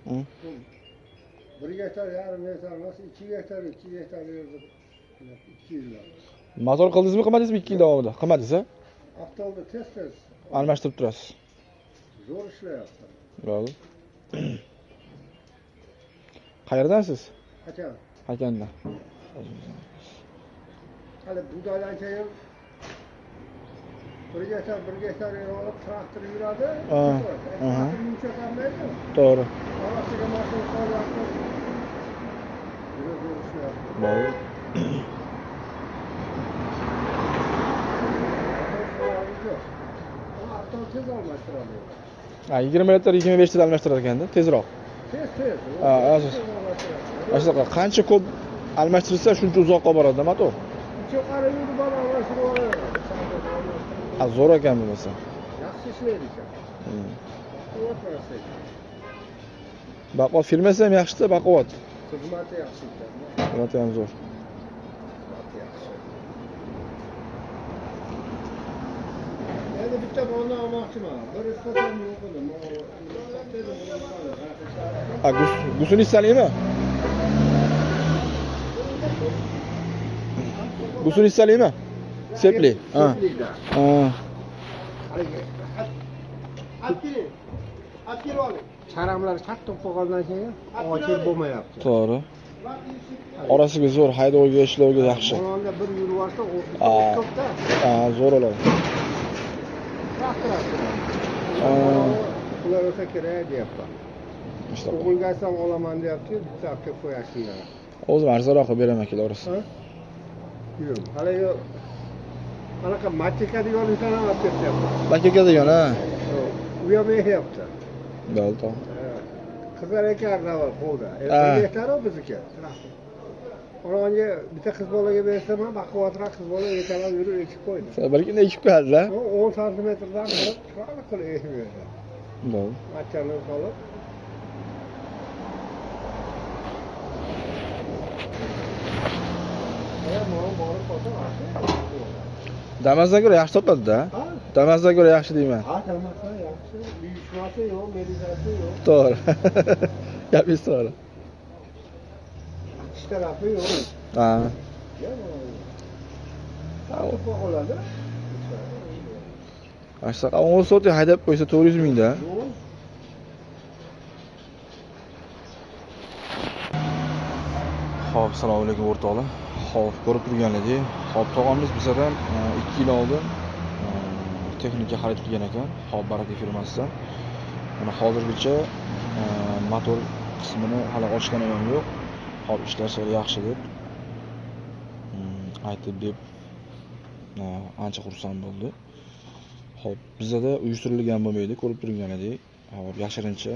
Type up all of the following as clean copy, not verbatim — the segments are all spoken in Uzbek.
1 gektar yarım hektar nasıl 2 gektar 2 gektar yerde 2 yıl. Motor qildingizmi, qilmadingizmi 2 yil davomida? Qilmadingiz a? Avtomobil tez Almashtirib turasiz. zo'r ishlayapti. Bo'ldi. Qayerdansiz? Hakan. Hakandan. Hali buğdaydan keyin 1 gektar yer olib traktor yuradi. Traktor yumshatilmaydi. To'g'ri. Orasiga mashina solyapti. Juda zo'r ishlayapti. Bo'ldi. Tez almashtiradi. 20 litr 25 litr almashtirar ekanda, tezroq. Tez. Aslida qancha ko'p almashtirsa, shuncha uzoqqa boradi, motor. Cho'qari yurib almashtiradi. Zo'r ekan bo'lsa. Yaxshi ishlaydi ekan. Baquvvat firmasi ham yaxshi-da, baquvvat. Xizmati yaxshi ekan. Xizmati ham zo'r. Endi bitta bolani olmoqchiman. Bir istasam yo'q edi. Gusuni istalikmi? Gusuni istalikmi? Sepli. Ha. Charamlar qattiq bo'lgandan keyin ochib bo'lmayapti. To'g'ri. Orasiga zo'r haydovga ishlovga yaxshi. Bolanda bir yurib olsa, ko'pda. Zo'r oladi. Ular o'ta kerak deyapti. O'g'ilgasam olaman deyapti, bitta olib qo'yasizlar. O'zim arzonroq qilib beraman kelar orasi. Yo'q, haligi anaqa matika degan inson ham olib ketyapti. Matika degan, ha. U ham yeyapti. Bo'ldi. Qizlar ekan avval qo'ydi. Yetaro bizniki. Onga bitta qiz bolaga bersam ham baquvvatroq qiz bola yetalab yurib ekib qo'ydi. Balki ekib qo'yadi-da. 10 santimetrdan qilib ekib berdi. Bo'ldi. Machani solib. Damazdan ko'ra yaxshi topadi-da. Damazdan ko'ra yaxshi deyman. Ha, Damazdan yaxshi. Uyushmasi yo'q, melizasi yo'q. To'g'ri. Gapingiz to'g'ri. Ish tarafi yo'q. Ha. Bo'ladi. Ashtaqa 10 soat haydab qo'ysa 400 mingda. Xo'p, assalomu alaykum o'rtoqlar. Xo'p, ko'rib turganingizdek, Xo'p, tog'amiz bizdan 2 yil oldin texnika xarid qilgan ekan, Xo'p, Baraka firmasidan. Mana hozirgacha motor qismini hali ochganim ham yo'q. Xo'p, ishlashi yaxshi deb aytib deb ancha xursand bo'ldi. Xo'p, bizda uyushtirilgan bo'lmaydi, ko'rib turganingizdek. Xo'p, yashirincha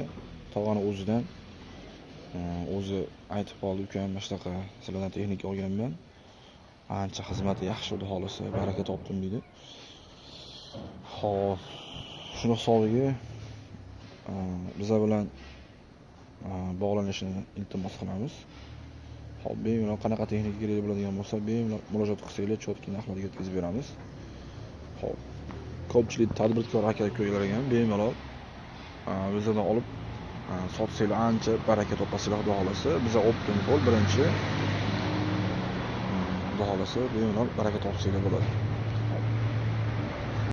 tog'ani o'zidan o'zi aytib qoldi, ukam mana shunaqa sizlardan texnika olganman. Ancha xizmati yaxshi edi, xolisi baraka topdim dedi. Xo'p, shuni hisobiga bizlar bilan bog'lanishni iltimos qilamiz. Xo'p, bemalol qanaqa texnika kerak bo'ladigan bo'lsa, bemalol murojaat qilsanglar, cho'tki narxlarga yetkazib beramiz. Xo'p, ko'pchilik tadbirkor aka-ukalarga ham bemalol bizlardan olib sotsanglar ancha baraka topasizlar, xudo xolasa. Biz optim pol birinchi xudo xolasa bemalol baraka topsanglar bo'ladi.